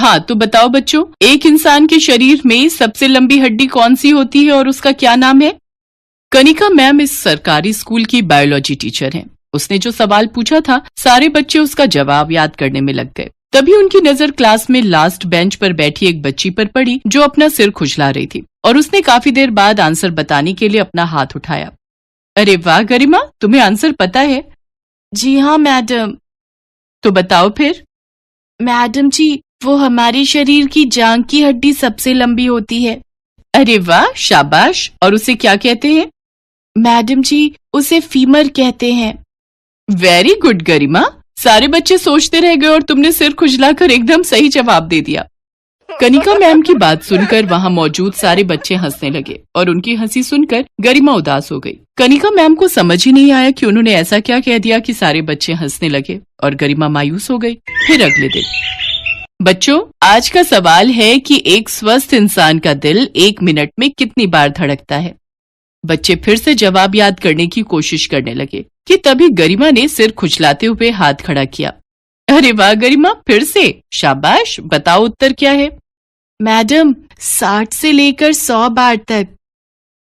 हाँ तो बताओ बच्चों, एक इंसान के शरीर में सबसे लंबी हड्डी कौन सी होती है और उसका क्या नाम है? कनिका मैम इस सरकारी स्कूल की बायोलॉजी टीचर हैं। उसने जो सवाल पूछा था सारे बच्चे उसका जवाब याद करने में लग गए। तभी उनकी नजर क्लास में लास्ट बेंच पर बैठी एक बच्ची पर पड़ी जो अपना सिर खुजला रही थी और उसने काफी देर बाद आंसर बताने के लिए अपना हाथ उठाया। अरे वाह गरिमा, तुम्हें आंसर पता है? जी हाँ मैडम। तो बताओ फिर। मैडम जी, वो हमारे शरीर की जांघ की हड्डी सबसे लंबी होती है। अरे वाह, शाबाश। और उसे क्या कहते हैं? मैडम जी, उसे फीमर कहते हैं। वेरी गुड गरिमा। सारे बच्चे सोचते रह गए और तुमने सिर खुजलाकर एकदम सही जवाब दे दिया। कनिका मैम की बात सुनकर वहाँ मौजूद सारे बच्चे हंसने लगे और उनकी हंसी सुनकर गरिमा उदास हो गई। कनिका मैम को समझ ही नहीं आया कि उन्होंने ऐसा क्या कह दिया कि सारे बच्चे हंसने लगे और गरिमा मायूस हो गई। फिर अगले दिन, बच्चों आज का सवाल है कि एक स्वस्थ इंसान का दिल 1 मिनट में कितनी बार धड़कता है? बच्चे फिर से जवाब याद करने की कोशिश करने लगे कि तभी गरिमा ने सिर खुजलाते हुए हाथ खड़ा किया। अरे वाह गरिमा, फिर से शाबाश। बताओ उत्तर क्या है? मैडम, 60 से लेकर 100 बार तक।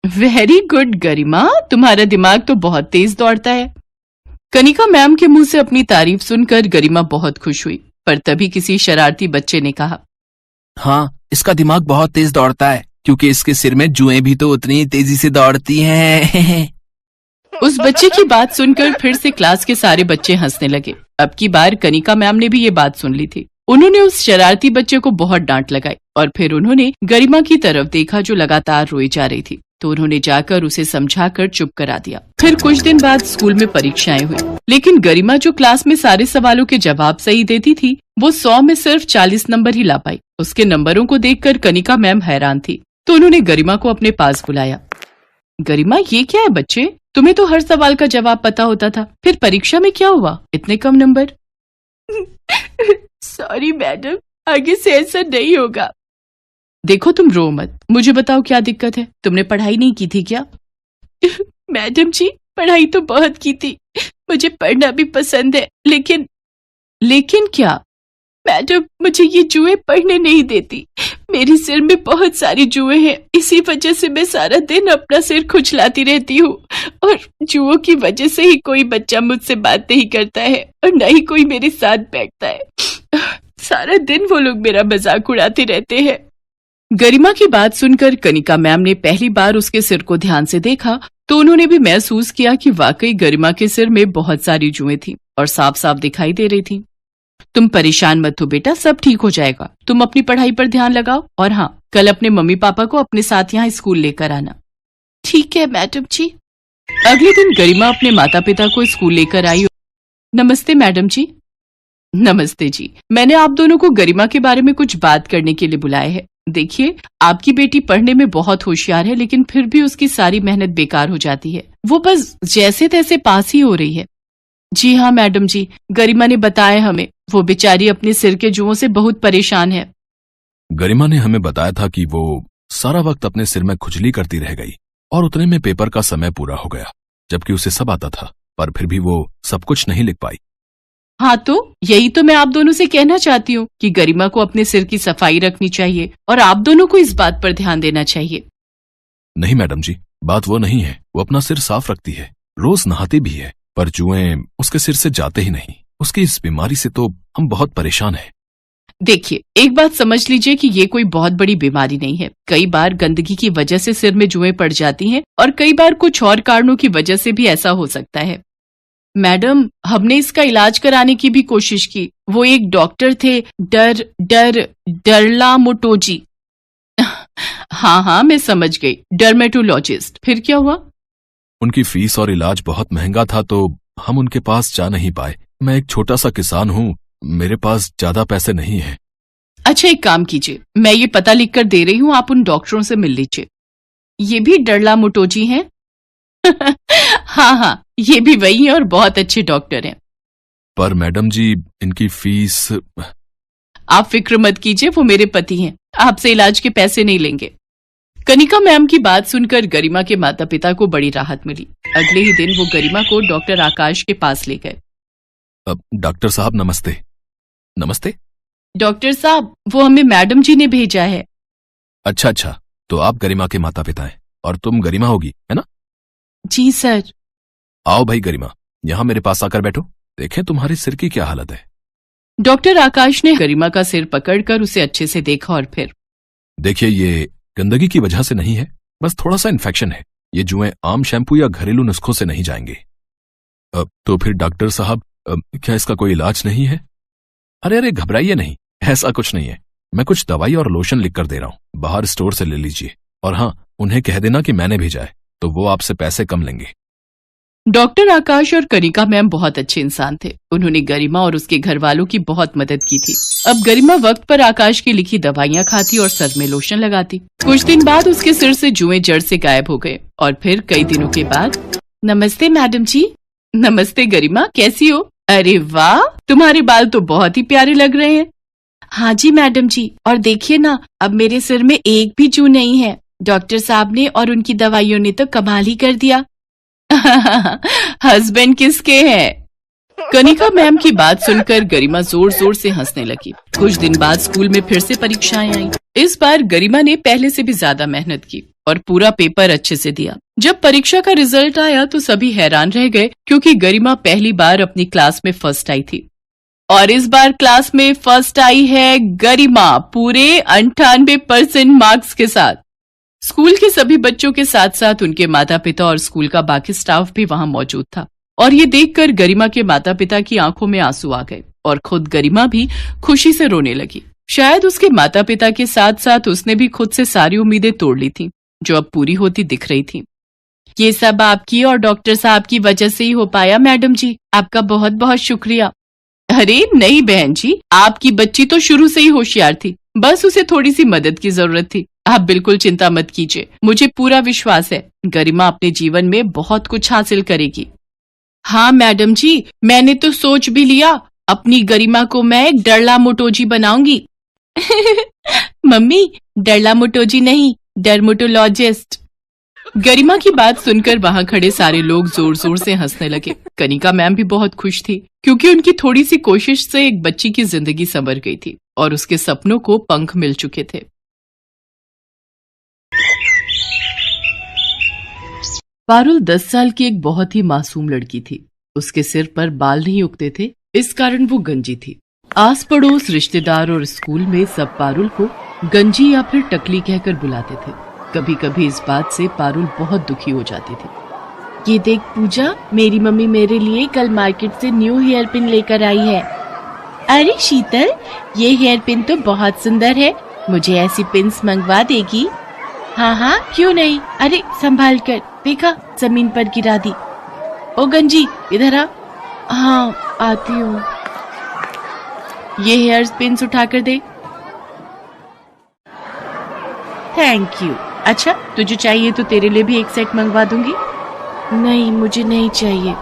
वेरी गुड गरिमा, तुम्हारा दिमाग तो बहुत तेज दौड़ता है। कनिका मैम के मुंह से अपनी तारीफ सुनकर गरिमा बहुत खुश हुई, पर तभी किसी शरारती बच्चे ने कहा, हाँ, इसका दिमाग बहुत तेज दौड़ता है क्योंकि इसके सिर में जुएं भी तो उतनी तेजी से दौड़ती हैं। उस बच्चे की बात सुनकर फिर से क्लास के सारे बच्चे हंसने लगे। अब की बार कनिका मैम ने भी ये बात सुन ली थी। उन्होंने उस शरारती बच्चे को बहुत डांट लगाई और फिर उन्होंने गरिमा की तरफ देखा जो लगातार रोई जा रही थी, तो उन्होंने जाकर उसे समझाकर चुप करा दिया। फिर कुछ दिन बाद स्कूल में परीक्षाएं हुई, लेकिन गरिमा जो क्लास में सारे सवालों के जवाब सही देती थी वो 100 में सिर्फ 40 नंबर ही ला पाई। उसके नंबरों को देखकर कनिका मैम हैरान थी, तो उन्होंने गरिमा को अपने पास बुलाया। गरिमा, ये क्या है बच्चे, तुम्हें तो हर सवाल का जवाब पता होता था, फिर परीक्षा में क्या हुआ, इतने कम नंबर? सॉरी मैडम, आगे से ऐसा नहीं होगा। देखो तुम रो मत, मुझे बताओ क्या दिक्कत है, तुमने पढ़ाई नहीं की थी क्या? मैडम जी, पढ़ाई तो बहुत की थी, मुझे पढ़ना भी पसंद है, लेकिन क्या? मैडम, मुझे ये जुए पढ़ने नहीं देती। मेरे सिर में बहुत सारी जुए हैं, इसी वजह से मैं सारा दिन अपना सिर खुजलाती रहती हूँ और जुओं की वजह से ही कोई बच्चा मुझसे बात नहीं करता है और न ही कोई मेरे साथ बैठता है। सारा दिन वो लोग मेरा मजाक उड़ाते रहते हैं। गरिमा की बात सुनकर कनिका मैम ने पहली बार उसके सिर को ध्यान से देखा तो उन्होंने भी महसूस किया कि वाकई गरिमा के सिर में बहुत सारी जुएं थी और साफ साफ दिखाई दे रही थी। तुम परेशान मत हो बेटा, सब ठीक हो जाएगा। तुम अपनी पढ़ाई पर ध्यान लगाओ और हाँ, कल अपने मम्मी पापा को अपने साथ यहाँ स्कूल लेकर आना। ठीक है मैडम जी। अगले दिन गरिमा अपने माता पिता को स्कूल लेकर आई। नमस्ते मैडम जी। नमस्ते जी, मैंने आप दोनों को गरिमा के बारे में कुछ बात करने के लिए बुलाया है। देखिए, आपकी बेटी पढ़ने में बहुत होशियार है, लेकिन फिर भी उसकी सारी मेहनत बेकार हो जाती है। वो बस जैसे तैसे पास ही हो रही है। जी हाँ मैडम जी, गरिमा ने बताया हमें, वो बेचारी अपने सिर के जुओं से बहुत परेशान है। गरिमा ने हमें बताया था कि वो सारा वक्त अपने सिर में खुजली करती रह गई और उतने में पेपर का समय पूरा हो गया, जबकि उसे सब आता था, पर फिर भी वो सब कुछ नहीं लिख पाई। हाँ, तो यही तो मैं आप दोनों से कहना चाहती हूँ कि गरिमा को अपने सिर की सफाई रखनी चाहिए और आप दोनों को इस बात पर ध्यान देना चाहिए। नहीं मैडम जी, बात वो नहीं है। वो अपना सिर साफ रखती है, रोज नहाती भी है, पर जुएं उसके सिर से जाते ही नहीं। उसकी इस बीमारी से तो हम बहुत परेशान हैं। देखिए, एक बात समझ लीजिए कि ये कोई बहुत बड़ी बीमारी नहीं है। कई बार गंदगी की वजह से सिर में जुएं पड़ जाती हैं और कई बार कुछ और कारणों की वजह से भी ऐसा हो सकता है। मैडम, हमने इसका इलाज कराने की भी कोशिश की। वो एक डॉक्टर थे, डरला मोटोजी। हाँ, मैं समझ गई, डर्मेटोलॉजिस्ट। फिर क्या हुआ? उनकी फीस और इलाज बहुत महंगा था, तो हम उनके पास जा नहीं पाए। मैं एक छोटा सा किसान हूँ, मेरे पास ज्यादा पैसे नहीं हैं। अच्छा, एक काम कीजिए, मैं ये पता लिख कर दे रही हूँ, आप उन डॉक्टरों से मिल लीजिए। ये भी डरला मोटोजी हैं? हाँ, ये भी वही है और बहुत अच्छे डॉक्टर हैं। पर मैडम जी, इनकी फीस। आप फिक्र मत कीजिए, वो मेरे पति हैं, आपसे इलाज के पैसे नहीं लेंगे। कनिका मैम की बात सुनकर गरिमा के माता पिता को बड़ी राहत मिली। अगले ही दिन वो गरिमा को डॉक्टर आकाश के पास ले गए। डॉक्टर साहब नमस्ते। नमस्ते। डॉक्टर साहब, वो हमें मैडम जी ने भेजा है। अच्छा अच्छा, तो आप गरिमा के माता पिता हैं और तुम गरिमा होगी, है ना? जी सर। आओ भाई गरिमा, यहाँ मेरे पास आकर बैठो। देखें तुम्हारे सिर की क्या हालत है। डॉक्टर आकाश ने गरिमा का सिर पकड़कर उसे अच्छे से देखा और फिर, देखिए, ये गंदगी की वजह से नहीं है, बस थोड़ा सा इन्फेक्शन है। ये जुएं आम शैम्पू या घरेलू नुस्खों से नहीं जाएंगे। तो फिर डॉक्टर साहब, क्या इसका कोई इलाज नहीं है? अरे अरे, घबराइए नहीं, ऐसा कुछ नहीं है। मैं कुछ दवाई और लोशन लिख कर दे रहा हूं, बाहर स्टोर से ले लीजिए। और हाँ, उन्हें कह देना कि मैंने भेजा है, तो वो आपसे पैसे कम लेंगे। डॉक्टर आकाश और कनिका मैम बहुत अच्छे इंसान थे। उन्होंने गरिमा और उसके घर वालों की बहुत मदद की थी। अब गरिमा वक्त पर आकाश की लिखी दवाइयाँ खाती और सर में लोशन लगाती। कुछ दिन बाद उसके सिर से जुएं जड़ से गायब हो गए और फिर कई दिनों के बाद, नमस्ते मैडम जी। नमस्ते गरिमा, कैसी हो? अरे वाह, तुम्हारे बाल तो बहुत ही प्यारे लग रहे हैं। हाँ जी मैडम जी, और देखिए ना, अब मेरे सिर में एक भी जू नहीं है। डॉक्टर साहब ने और उनकी दवाइयों ने तो कमाल ही कर दिया। हस्बैंड किसके हैं? कनिका मैम की बात सुनकर गरिमा जोर जोर से हंसने लगी। कुछ दिन बाद स्कूल में फिर से परीक्षाएं आईं। इस बार गरिमा ने पहले से भी ज्यादा मेहनत की और पूरा पेपर अच्छे से दिया। जब परीक्षा का रिजल्ट आया तो सभी हैरान रह गए, क्योंकि गरिमा पहली बार अपनी क्लास में फर्स्ट आई थी। और इस बार क्लास में फर्स्ट आई है गरिमा, पूरे 98% मार्क्स के साथ। स्कूल के सभी बच्चों के साथ साथ उनके माता पिता और स्कूल का बाकी स्टाफ भी वहां मौजूद था। और ये देखकर गरिमा के माता पिता की आंखों में आंसू आ गए और खुद गरिमा भी खुशी से रोने लगी। शायद उसके माता पिता के साथ साथ उसने भी खुद से सारी उम्मीदें तोड़ ली थी, जो अब पूरी होती दिख रही थी। ये सब आपकी और डॉक्टर साहब की वजह से ही हो पाया मैडम जी, आपका बहुत बहुत शुक्रिया। अरे नहीं बहन जी, आपकी बच्ची तो शुरू से ही होशियार थी, बस उसे थोड़ी सी मदद की जरूरत थी। आप बिल्कुल चिंता मत कीजिए, मुझे पूरा विश्वास है गरिमा अपने जीवन में बहुत कुछ हासिल करेगी। हाँ मैडम जी, मैंने तो सोच भी लिया, अपनी गरिमा को मैं एक डरला मोटोजी बनाऊंगी। मम्मी, डरला मोटोजी नहीं, डर्मेटोलॉजिस्ट। गरिमा की बात सुनकर वहां खड़े सारे लोग जोर जोर से हंसने लगे। कनिका मैम भी बहुत खुश थी, क्योंकि उनकी थोड़ी सी कोशिश से एक बच्ची की जिंदगी संवर गई थी और उसके सपनों को पंख मिल चुके थे। पारुल 10 साल की एक बहुत ही मासूम लड़की थी। उसके सिर पर बाल नहीं उगते थे, इस कारण वो गंजी थी। आस पड़ोस, रिश्तेदार और स्कूल में सब पारुल को गंजी या फिर टकली कहकर बुलाते थे। कभी कभी इस बात से पारुल बहुत दुखी हो जाती थी। ये देख पूजा, मेरी मम्मी मेरे लिए कल मार्केट से न्यू हेयर पिन लेकर आई है। अरे शीतल, ये हेयर पिन तो बहुत सुंदर है, मुझे ऐसी पिन्स मंगवा देगी? हाँ हाँ, क्यों नहीं। अरे संभाल कर, देखा जमीन पर गिरा दी। ओ गंजी, इधर आ। हाँ आती हूँ। ये हेयर पिन्स उठा कर दे। Thank you. अच्छा, तुझे चाहिए तो तेरे लिए भी एक सेट मंगवा दूंगी। नहीं, मुझे नहीं चाहिए।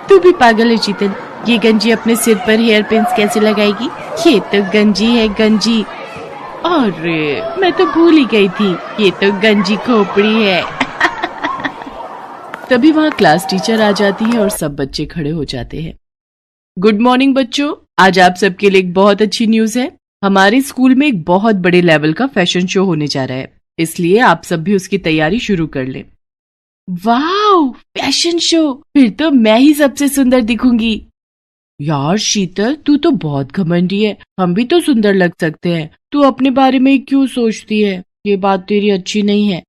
तू भी पागल है शीतल, ये गंजी अपने सिर पर हेयर पिन्स कैसे लगाएगी? ये तो गंजी है, गंजी। अरे मैं तो भूल ही गई थी, ये तो गंजी खोपड़ी है। तभी वहाँ क्लास टीचर आ जाती है और सब बच्चे खड़े हो जाते हैं। गुड मॉर्निंग बच्चों, आज आप सबके लिए एक बहुत अच्छी न्यूज है। हमारे स्कूल में एक बहुत बड़े लेवल का फैशन शो होने जा रहा है, इसलिए आप सब भी उसकी तैयारी शुरू कर लें। वाह, फैशन शो, फिर तो मैं ही सबसे सुंदर दिखूंगी। यार शीतल, तू तो बहुत घमंडी है, हम भी तो सुंदर लग सकते हैं, तू अपने बारे में क्यों सोचती है? ये बात तेरी अच्छी नहीं है।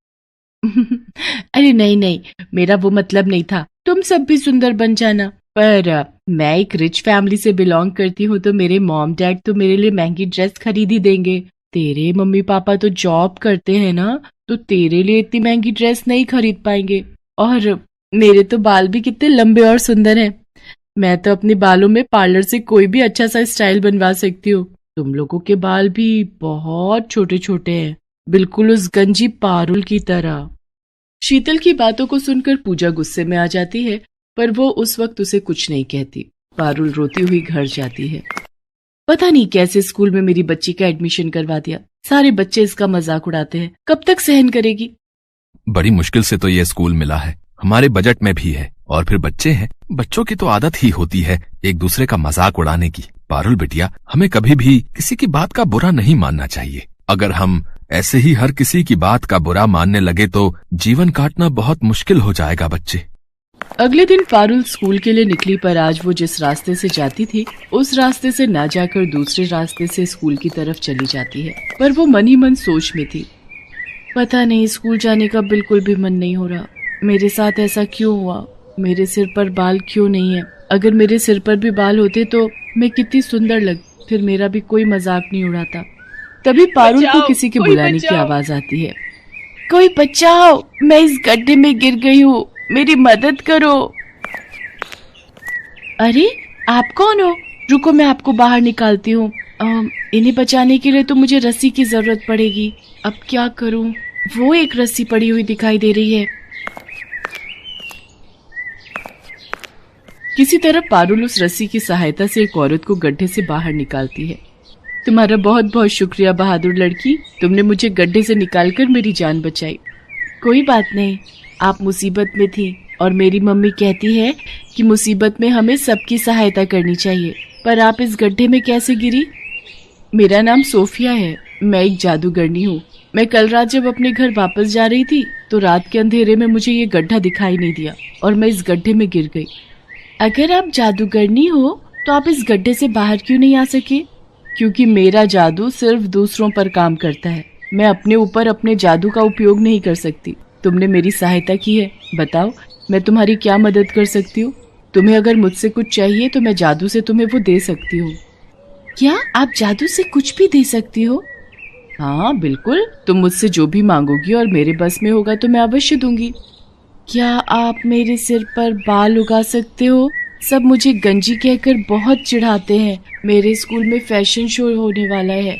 अरे नहीं नहीं, मेरा वो मतलब नहीं था, तुम सब भी सुंदर बन जाना। पर मैं एक रिच फैमिली से बिलोंग करती हूँ, तो मेरे मॉम डैड तो मेरे लिए महंगी ड्रेस खरीद ही देंगे। तेरे मम्मी पापा तो जॉब करते हैं ना, तो तेरे लिए इतनी महंगी ड्रेस नहीं खरीद पाएंगे। और मेरे तो बाल भी कितने लंबे और सुंदर हैं, मैं तो अपने बालों में पार्लर से कोई भी अच्छा सा स्टाइल बनवा सकती हूँ। तुम लोगों के बाल भी बहुत छोटे छोटे हैं, बिल्कुल उस गंजी पारुल की तरह। शीतल की बातों को सुनकर पूजा गुस्से में आ जाती है, पर वो उस वक्त उसे कुछ नहीं कहती। पारुल रोती हुई घर जाती है। पता नहीं कैसे स्कूल में मेरी बच्ची का एडमिशन करवा दिया, सारे बच्चे इसका मजाक उड़ाते हैं, कब तक सहन करेगी? बड़ी मुश्किल से तो ये स्कूल मिला है, हमारे बजट में भी है, और फिर बच्चे हैं, बच्चों की तो आदत ही होती है एक दूसरे का मजाक उड़ाने की। पारुल बिटिया, हमें कभी भी किसी की बात का बुरा नहीं मानना चाहिए। अगर हम ऐसे ही हर किसी की बात का बुरा मानने लगे तो जीवन काटना बहुत मुश्किल हो जाएगा बच्चे। अगले दिन पारुल स्कूल के लिए निकली, पर आज वो जिस रास्ते से जाती थी उस रास्ते से ना जाकर दूसरे रास्ते से स्कूल की तरफ चली जाती है। पर वो मन ही मन सोच में थी, पता नहीं स्कूल जाने का बिल्कुल भी मन नहीं हो रहा। मेरे साथ ऐसा क्यों हुआ? मेरे सिर पर बाल क्यों नहीं है? अगर मेरे सिर पर भी बाल होते तो मैं कितनी सुंदर लग, फिर मेरा भी कोई मजाक नहीं उड़ाता। तभी पारुल को किसी के बुलाने की आवाज आती है। कोई बचाओ, मैं इस गड्ढे में गिर गई हूँ, मेरी मदद करो। अरे आप कौन हो? रुको मैं आपको बाहर निकालती हूँ। इन्हें बचाने के लिए तो मुझे रस्सी की जरूरत पड़ेगी। अब क्या करूँ? वो एक रस्सी पड़ी हुई दिखाई दे रही है। किसी तरह पारुल उस रस्सी की सहायता से एक औरत को गड्ढे से बाहर निकालती है। तुम्हारा बहुत बहुत शुक्रिया बहादुर लड़की, तुमने मुझे गड्ढे से निकालकर मेरी जान बचाई। कोई बात नहीं, आप मुसीबत में थी और मेरी मम्मी कहती है कि मुसीबत में हमें सबकी सहायता करनी चाहिए। पर आप इस गड्ढे में कैसे गिरी? मेरा नाम सोफिया है, मैं एक जादूगरनी हूँ। मैं कल रात जब अपने घर वापस जा रही थी तो रात के अंधेरे में मुझे ये गड्ढा दिखाई नहीं दिया और मैं इस गड्ढे में गिर गई। अगर आप जादूगरनी हो तो आप इस गड्ढे से बाहर क्यों नहीं आ सके? क्योंकि मेरा जादू सिर्फ दूसरों पर काम करता है, मैं अपने ऊपर अपने जादू का उपयोग नहीं कर सकती। तुमने मेरी सहायता की है, बताओ मैं तुम्हारी क्या मदद कर सकती हूँ? तुम्हें अगर मुझसे कुछ चाहिए तो मैं जादू से तुम्हें वो दे सकती हूँ। क्या आप जादू से कुछ भी दे सकती हो? हाँ बिल्कुल, तुम मुझसे जो भी मांगोगी और मेरे बस में होगा तो मैं अवश्य दूंगी। क्या आप मेरे सिर पर बाल उगा सकते हो? सब मुझे गंजी कहकर बहुत चिढ़ाते हैं। मेरे स्कूल में फैशन शो होने वाला है।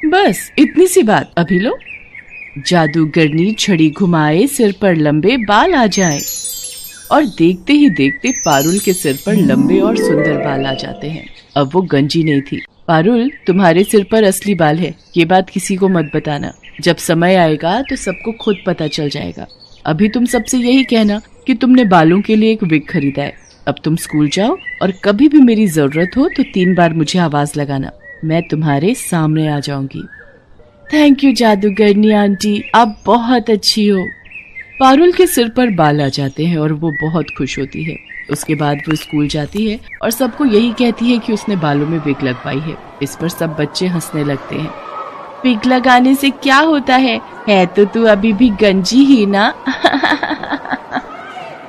बस इतनी सी बात, अभी लो। जादूगरनी छड़ी घुमाए, सिर पर लंबे बाल आ जाए। और देखते ही देखते पारुल के सिर पर लंबे और सुंदर बाल आ जाते हैं। अब वो गंजी नहीं थी। पारुल, तुम्हारे सिर पर असली बाल है, ये बात किसी को मत बताना। जब समय आएगा तो सबको खुद पता चल जाएगा। अभी तुम सबसे यही कहना कि तुमने बालों के लिए एक विग खरीदा है। अब तुम स्कूल जाओ और कभी भी मेरी जरूरत हो तो 3 बार मुझे आवाज लगाना, मैं तुम्हारे सामने आ जाऊंगी। थैंक यू जादूगरनी आंटी, आप बहुत अच्छी हो। पारुल के सिर पर बाल आ जाते हैं और वो बहुत खुश होती है। उसके बाद वो स्कूल जाती है और सबको यही कहती है कि उसने बालों में विग लगवाई है। इस पर सब बच्चे हंसने लगते हैं। विग लगाने से क्या होता है तो तू अभी भी गंजी ही ना।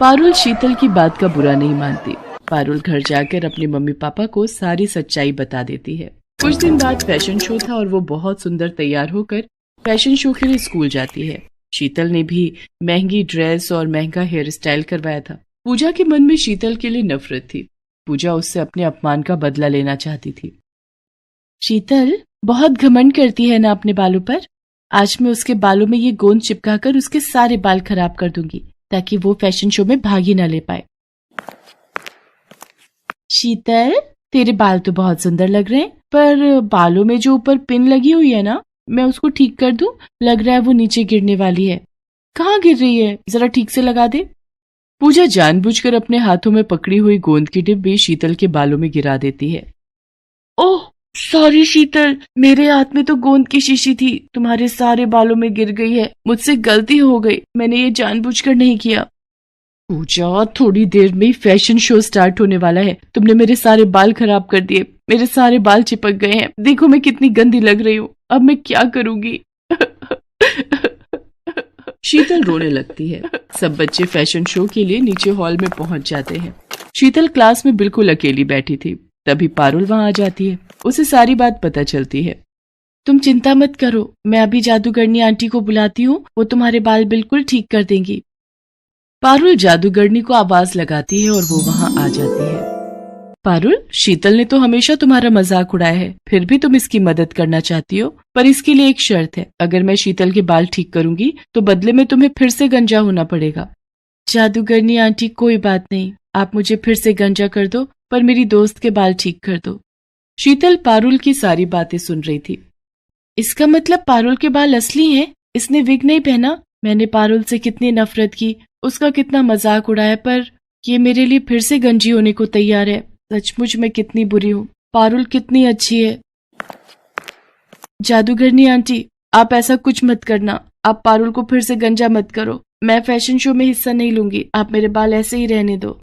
पारुल शीतल की बात का बुरा नहीं मानती। पारुल घर जाकर अपने मम्मी पापा को सारी सच्चाई बता देती है। कुछ दिन बाद फैशन शो था और वो बहुत सुंदर तैयार होकर फैशन शो के लिए स्कूल जाती है। शीतल ने भी महंगी ड्रेस और महंगा हेयर स्टाइल करवाया था। पूजा के मन में शीतल के लिए नफरत थी। पूजा उससे अपने अपमान का बदला लेना चाहती थी। शीतल बहुत घमंड करती है ना अपने बालों पर। आज मैं उसके बालों में ये गोंद चिपकाकर उसके सारे बाल खराब कर दूंगी ताकि वो फैशन शो में भाग ही ना ले पाए। शीतल, तेरे बाल तो बहुत सुंदर लग रहे हैं, पर बालों में जो ऊपर पिन लगी हुई है ना, मैं उसको ठीक कर दूं? लग रहा है वो नीचे गिरने वाली है। कहाँ गिर रही है, जरा ठीक से लगा दे। पूजा जानबूझकर अपने हाथों में पकड़ी हुई गोंद की डिब्बी शीतल के बालों में गिरा देती है। ओह सॉरी शीतल, मेरे हाथ में तो गोंद की शीशी थी, तुम्हारे सारे बालों में गिर गई है। मुझसे गलती हो गई, मैंने ये जानबूझकर नहीं किया। पूजा, थोड़ी देर में फैशन शो स्टार्ट होने वाला है, तुमने मेरे सारे बाल खराब कर दिए। मेरे सारे बाल चिपक गए हैं, देखो मैं कितनी गंदी लग रही हूँ। अब मैं क्या करूंगी? शीतल रोने लगती है। सब बच्चे फैशन शो के लिए नीचे हॉल में पहुंच जाते हैं। शीतल क्लास में बिल्कुल अकेली बैठी थी। तभी पारुल वहां आ जाती है। उसे सारी बात पता चलती है। तुम चिंता मत करो, मैं अभी जादूगरनी आंटी को बुलाती हूँ, वो तुम्हारे बाल बिल्कुल ठीक कर देंगी। पारुल जादूगरनी को आवाज लगाती है और वो वहां आ जाती है। पारुल, शीतल ने तो हमेशा तुम्हारा मजाक उड़ाया है, फिर भी तुम इसकी मदद करना चाहती हो, पर इसके लिए एक शर्त है। अगर मैं शीतल के बाल ठीक करूंगी तो बदले में तुम्हें फिर से गंजा होना पड़ेगा। जादूगरनी आंटी, कोई बात नहीं, आप मुझे फिर से गंजा कर दो, पर मेरी दोस्त के बाल ठीक कर दो। शीतल पारुल की सारी बातें सुन रही थी। इसका मतलब पारुल के बाल असली हैं? इसने विग नहीं पहना? मैंने पारुल से कितनी नफरत की, उसका कितना मजाक उड़ाया, पर ये मेरे लिए फिर से गंजी होने को तैयार है। सचमुच मैं कितनी बुरी हूँ। पारुल कितनी अच्छी है। जादूगरनी आंटी, आप ऐसा कुछ मत करना। आप पारुल को फिर से गंजा मत करो। मैं फैशन शो में हिस्सा नहीं लूंगी। आप मेरे बाल ऐसे ही रहने दो।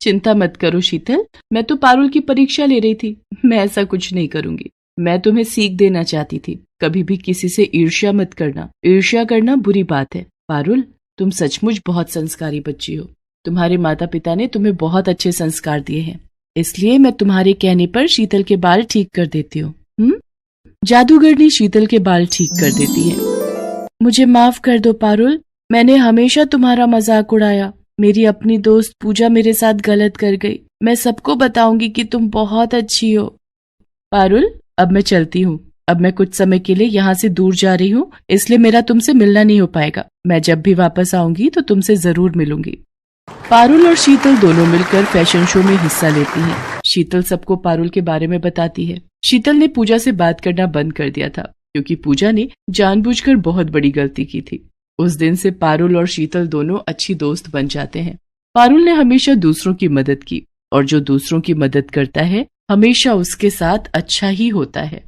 चिंता मत करो शीतल, मैं तो पारुल की परीक्षा ले रही थी। मैं ऐसा कुछ नहीं करूंगी। मैं तुम्हें सीख देना चाहती थी, कभी भी किसी से ईर्ष्या मत करना। ईर्ष्या करना बुरी बात है। पारुल, तुम सचमुच बहुत संस्कारी बच्ची हो। तुम्हारे माता पिता ने तुम्हें बहुत अच्छे संस्कार दिए हैं, इसलिए मैं तुम्हारे कहने पर शीतल के बाल ठीक कर देती हूँ। जादूगरनी शीतल के बाल ठीक कर देती है। मुझे माफ कर दो पारुल, मैंने हमेशा तुम्हारा मजाक उड़ाया। मेरी अपनी दोस्त पूजा मेरे साथ गलत कर गई। मैं सबको बताऊंगी कि तुम बहुत अच्छी हो। पारुल, अब मैं चलती हूँ। अब मैं कुछ समय के लिए यहाँ से दूर जा रही हूँ, इसलिए मेरा तुमसे मिलना नहीं हो पाएगा। मैं जब भी वापस आऊंगी तो तुमसे जरूर मिलूंगी। पारुल और शीतल दोनों मिलकर फैशन शो में हिस्सा लेती हैं। शीतल सबको पारुल के बारे में बताती है। शीतल ने पूजा से बात करना बंद कर दिया था, क्योंकि पूजा ने जानबूझकर बहुत बड़ी गलती की थी। उस दिन से पारुल और शीतल दोनों अच्छी दोस्त बन जाते हैं। पारुल ने हमेशा दूसरों की मदद की, और जो दूसरों की मदद करता है हमेशा उसके साथ अच्छा ही होता है।